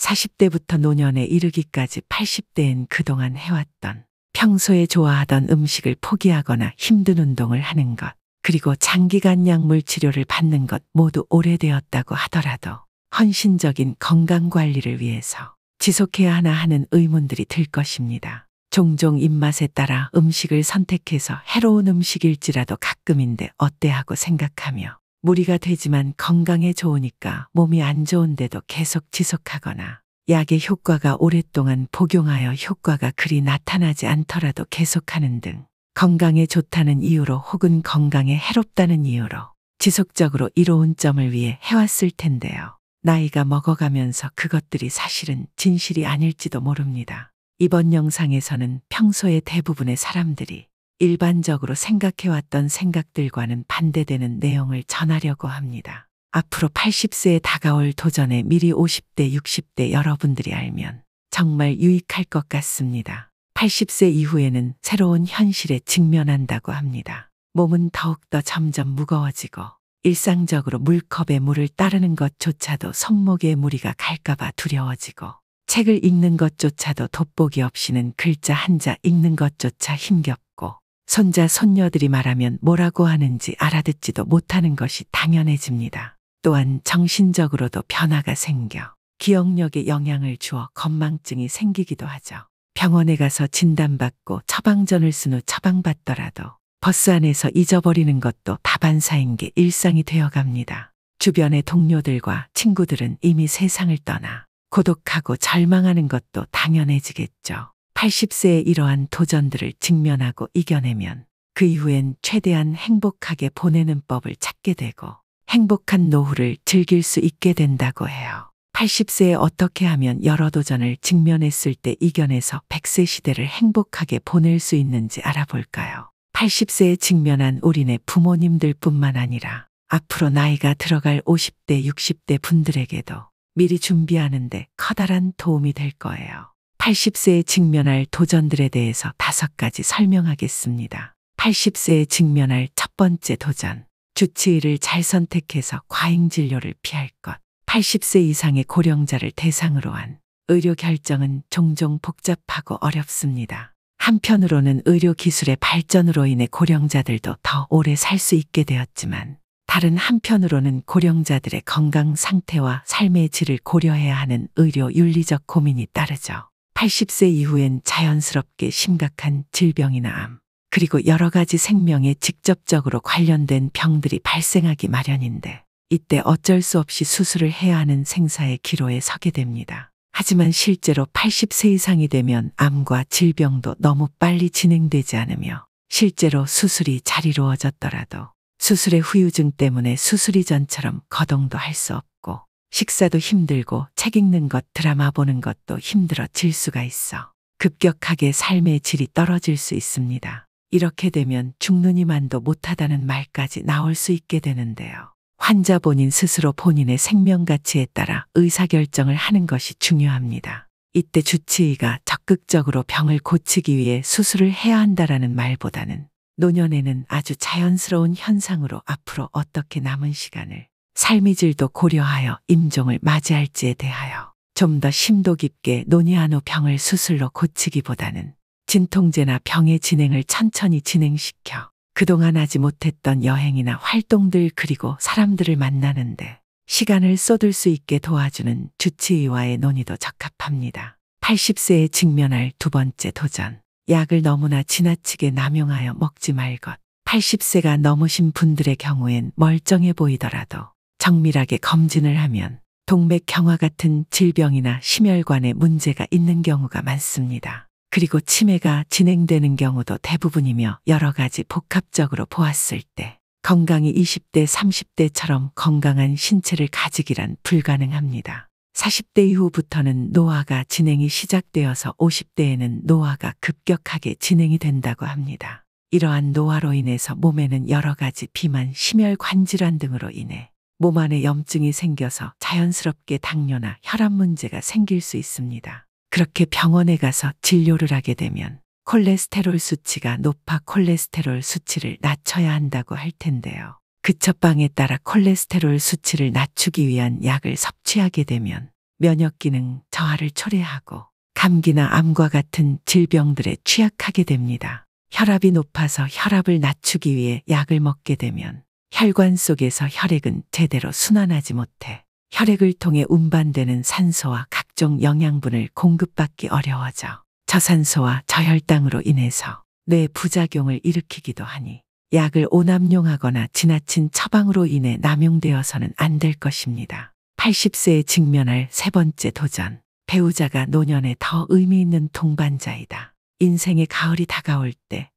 40대부터 노년에 이르기까지 80대엔 그동안 해왔던 평소에 좋아하던 음식을 포기하거나 힘든 운동을 하는 것, 그리고 장기간 약물 치료를 받는 것 모두 오래되었다고 하더라도 헌신적인 건강관리를 위해서 지속해야 하나 하는 의문들이 들 것입니다. 종종 입맛에 따라 음식을 선택해서 해로운 음식일지라도 가끔인데 어때 하고 생각하며 무리가 되지만 건강에 좋으니까 몸이 안 좋은데도 계속 지속하거나 약의 효과가 오랫동안 복용하여 효과가 그리 나타나지 않더라도 계속하는 등 건강에 좋다는 이유로 혹은 건강에 해롭다는 이유로 지속적으로 이로운 점을 위해 해왔을 텐데요. 나이가 먹어가면서 그것들이 사실은 진실이 아닐지도 모릅니다. 이번 영상에서는 평소에 대부분의 사람들이 일반적으로 생각해왔던 생각들과는 반대되는 내용을 전하려고 합니다. 앞으로 80세에 다가올 도전에 미리 50대, 60대 여러분들이 알면 정말 유익할 것 같습니다. 80세 이후에는 새로운 현실에 직면한다고 합니다. 몸은 더욱더 점점 무거워지고 일상적으로 물컵에 물을 따르는 것조차도 손목에 무리가 갈까봐 두려워지고 책을 읽는 것조차도 돋보기 없이는 글자 한자 읽는 것조차 힘겹고 손자 손녀들이 말하면 뭐라고 하는지 알아듣지도 못하는 것이 당연해집니다. 또한 정신적으로도 변화가 생겨 기억력에 영향을 주어 건망증이 생기기도 하죠. 병원에 가서 진단받고 처방전을 쓴 후 처방받더라도 버스 안에서 잊어버리는 것도 다반사인 게 일상이 되어갑니다. 주변의 동료들과 친구들은 이미 세상을 떠나 고독하고 절망하는 것도 당연해지겠죠. 80세에 이러한 도전들을 직면하고 이겨내면 그 이후엔 최대한 행복하게 보내는 법을 찾게 되고 행복한 노후를 즐길 수 있게 된다고 해요. 80세에 어떻게 하면 여러 도전을 직면했을 때 이겨내서 100세 시대를 행복하게 보낼 수 있는지 알아볼까요? 80세에 직면한 우리네 부모님들 뿐만 아니라 앞으로 나이가 들어갈 50대, 60대 분들에게도 미리 준비하는데 커다란 도움이 될 거예요. 80세에 직면할 도전들에 대해서 5가지 설명하겠습니다. 80세에 직면할 첫 번째 도전, 주치의를 잘 선택해서 과잉진료를 피할 것. 80세 이상의 고령자를 대상으로 한 의료 결정은 종종 복잡하고 어렵습니다. 한편으로는 의료기술의 발전으로 인해 고령자들도 더 오래 살 수 있게 되었지만 다른 한편으로는 고령자들의 건강 상태와 삶의 질을 고려해야 하는 의료 윤리적 고민이 따르죠. 80세 이후엔 자연스럽게 심각한 질병이나 암, 그리고 여러 가지 생명에 직접적으로 관련된 병들이 발생하기 마련인데 이때 어쩔 수 없이 수술을 해야 하는 생사의 기로에 서게 됩니다. 하지만 실제로 80세 이상이 되면 암과 질병도 너무 빨리 진행되지 않으며 실제로 수술이 잘 이루어졌더라도 수술의 후유증 때문에 수술 이전처럼 거동도 할 수 없고 식사도 힘들고 책 읽는 것, 드라마 보는 것도 힘들어질 수가 있어 급격하게 삶의 질이 떨어질 수 있습니다. 이렇게 되면 죽느니만도 못하다는 말까지 나올 수 있게 되는데요. 환자 본인 스스로 본인의 생명 가치에 따라 의사결정을 하는 것이 중요합니다. 이때 주치의가 적극적으로 병을 고치기 위해 수술을 해야 한다라는 말보다는 노년에는 아주 자연스러운 현상으로 앞으로 어떻게 남은 시간을 삶의 질도 고려하여 임종을 맞이할지에 대하여 좀 더 심도 깊게 논의한 후 병을 수술로 고치기보다는 진통제나 병의 진행을 천천히 진행시켜 그동안 하지 못했던 여행이나 활동들 그리고 사람들을 만나는데 시간을 쏟을 수 있게 도와주는 주치의와의 논의도 적합합니다. 80세에 직면할 두 번째 도전, 약을 너무나 지나치게 남용하여 먹지 말 것. 80세가 넘으신 분들의 경우엔 멀쩡해 보이더라도 정밀하게 검진을 하면 동맥경화 같은 질병이나 심혈관에 문제가 있는 경우가 많습니다. 그리고 치매가 진행되는 경우도 대부분이며 여러 가지 복합적으로 보았을 때 건강이 20대, 30대처럼 건강한 신체를 가지기란 불가능합니다. 40대 이후부터는 노화가 진행이 시작되어서 50대에는 노화가 급격하게 진행이 된다고 합니다. 이러한 노화로 인해서 몸에는 여러 가지 비만, 심혈관 질환 등으로 인해 몸 안에 염증이 생겨서 자연스럽게 당뇨나 혈압 문제가 생길 수 있습니다. 그렇게 병원에 가서 진료를 하게 되면 콜레스테롤 수치가 높아 콜레스테롤 수치를 낮춰야 한다고 할 텐데요. 그 처방에 따라 콜레스테롤 수치를 낮추기 위한 약을 섭취하게 되면 면역 기능 저하를 초래하고 감기나 암과 같은 질병들에 취약하게 됩니다. 혈압이 높아서 혈압을 낮추기 위해 약을 먹게 되면 혈관 속에서 혈액은 제대로 순환하지 못해 혈액을 통해 운반되는 산소와 각종 영양분을 공급받기 어려워져 저산소와 저혈당으로 인해서 뇌 부작용을 일으키기도 하니 약을 오남용하거나 지나친 처방으로 인해 남용되어서는 안 될 것입니다. 80세에 직면할 세 번째 도전. 배우자가 노년에 더 의미 있는 동반자이다. 인생의 가을이 다가올 때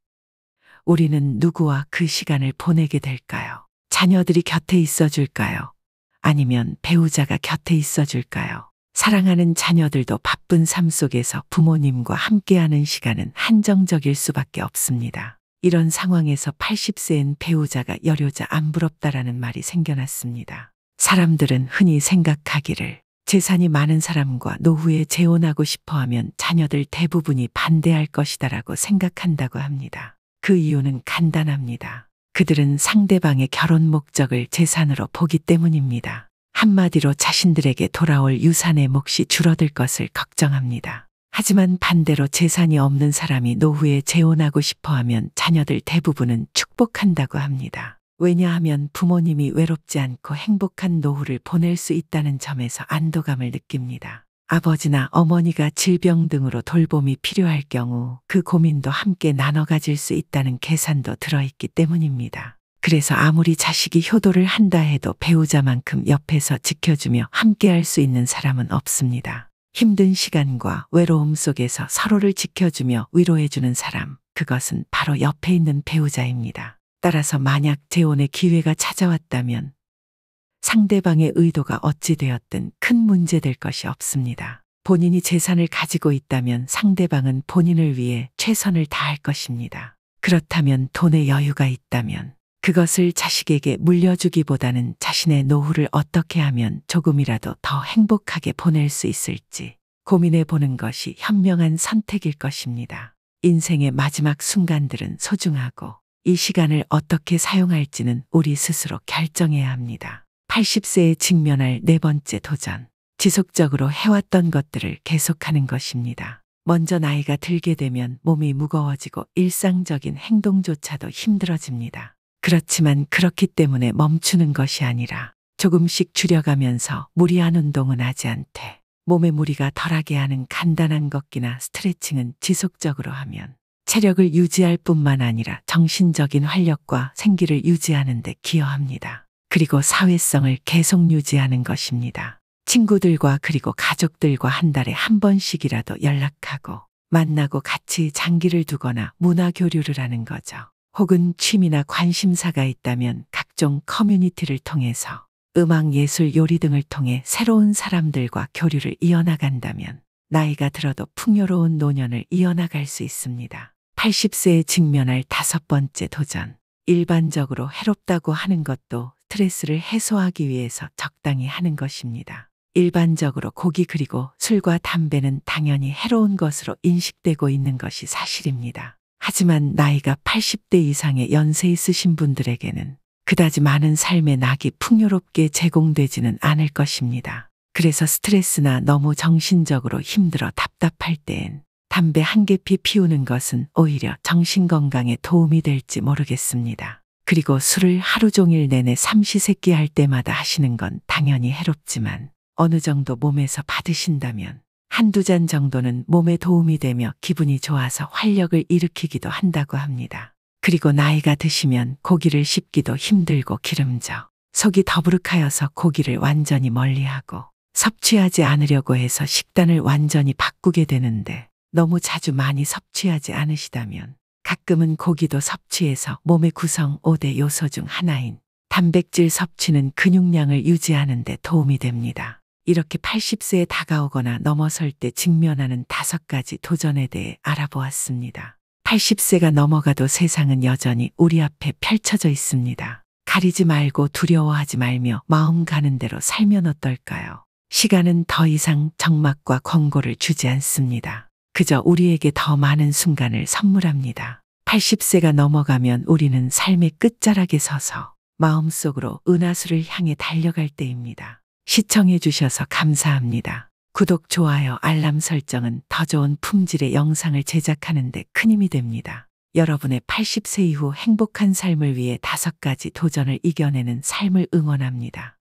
우리는 누구와 그 시간을 보내게 될까요? 자녀들이 곁에 있어 줄까요? 아니면 배우자가 곁에 있어 줄까요? 사랑하는 자녀들도 바쁜 삶 속에서 부모님과 함께하는 시간은 한정적일 수밖에 없습니다. 이런 상황에서 80세인 배우자가 여료자 안 부럽다라는 말이 생겨났습니다. 사람들은 흔히 생각하기를 재산이 많은 사람과 노후에 재혼하고 싶어하면 자녀들 대부분이 반대할 것이다라고 생각한다고 합니다. 그 이유는 간단합니다. 그들은 상대방의 결혼 목적을 재산으로 보기 때문입니다. 한마디로 자신들에게 돌아올 유산의 몫이 줄어들 것을 걱정합니다. 하지만 반대로 재산이 없는 사람이 노후에 재혼하고 싶어하면 자녀들 대부분은 축복한다고 합니다. 왜냐하면 부모님이 외롭지 않고 행복한 노후를 보낼 수 있다는 점에서 안도감을 느낍니다. 아버지나 어머니가 질병 등으로 돌봄이 필요할 경우 그 고민도 함께 나눠 가질 수 있다는 계산도 들어있기 때문입니다. 그래서 아무리 자식이 효도를 한다 해도 배우자만큼 옆에서 지켜주며 함께할 수 있는 사람은 없습니다. 힘든 시간과 외로움 속에서 서로를 지켜주며 위로해주는 사람, 그것은 바로 옆에 있는 배우자입니다. 따라서 만약 재혼의 기회가 찾아왔다면 상대방의 의도가 어찌 되었든 큰 문제될 것이 없습니다. 본인이 재산을 가지고 있다면 상대방은 본인을 위해 최선을 다할 것입니다. 그렇다면 돈의 여유가 있다면 그것을 자식에게 물려주기보다는 자신의 노후를 어떻게 하면 조금이라도 더 행복하게 보낼 수 있을지 고민해 보는 것이 현명한 선택일 것입니다. 인생의 마지막 순간들은 소중하고 이 시간을 어떻게 사용할지는 우리 스스로 결정해야 합니다. 80세에 직면할 네 번째 도전. 지속적으로 해왔던 것들을 계속하는 것입니다. 먼저 나이가 들게 되면 몸이 무거워지고 일상적인 행동조차도 힘들어집니다. 그렇지만 그렇기 때문에 멈추는 것이 아니라 조금씩 줄여가면서 무리한 운동은 하지 않되 몸에 무리가 덜하게 하는 간단한 걷기나 스트레칭은 지속적으로 하면 체력을 유지할 뿐만 아니라 정신적인 활력과 생기를 유지하는 데 기여합니다. 그리고 사회성을 계속 유지하는 것입니다. 친구들과 그리고 가족들과 한 달에 한 번씩이라도 연락하고 만나고 같이 장기를 두거나 문화 교류를 하는 거죠. 혹은 취미나 관심사가 있다면 각종 커뮤니티를 통해서 음악, 예술, 요리 등을 통해 새로운 사람들과 교류를 이어나간다면 나이가 들어도 풍요로운 노년을 이어나갈 수 있습니다. 80세에 직면할 다섯 번째 도전. 일반적으로 해롭다고 하는 것도 스트레스를 해소하기 위해서 적당히 하는 것입니다. 일반적으로 고기 그리고 술과 담배는 당연히 해로운 것으로 인식되고 있는 것이 사실입니다. 하지만 나이가 80대 이상의 연세 있으신 분들에게는 그다지 많은 삶의 낙이 풍요롭게 제공되지는 않을 것입니다. 그래서 스트레스나 너무 정신적으로 힘들어 답답할 때엔 담배 한 개피 피우는 것은 오히려 정신건강에 도움이 될지 모르겠습니다. 그리고 술을 하루 종일 내내 삼시세끼 할 때마다 하시는 건 당연히 해롭지만 어느 정도 몸에서 받으신다면 한두 잔 정도는 몸에 도움이 되며 기분이 좋아서 활력을 일으키기도 한다고 합니다. 그리고 나이가 드시면 고기를 씹기도 힘들고 기름져 속이 더부룩하여서 고기를 완전히 멀리하고 섭취하지 않으려고 해서 식단을 완전히 바꾸게 되는데 너무 자주 많이 섭취하지 않으시다면 가끔은 고기도 섭취해서 몸의 구성 5대 요소 중 하나인 단백질 섭취는 근육량을 유지하는 데 도움이 됩니다. 이렇게 80세에 다가오거나 넘어설 때 직면하는 5가지 도전에 대해 알아보았습니다. 80세가 넘어가도 세상은 여전히 우리 앞에 펼쳐져 있습니다. 가리지 말고 두려워하지 말며 마음 가는 대로 살면 어떨까요? 시간은 더 이상 적막과 권고를 주지 않습니다. 그저 우리에게 더 많은 순간을 선물합니다. 80세가 넘어가면 우리는 삶의 끝자락에 서서 마음속으로 은하수를 향해 달려갈 때입니다. 시청해 주셔서 감사합니다. 구독, 좋아요, 알람 설정은 더 좋은 품질의 영상을 제작하는 데 큰 힘이 됩니다. 여러분의 80세 이후 행복한 삶을 위해 5가지 도전을 이겨내는 삶을 응원합니다.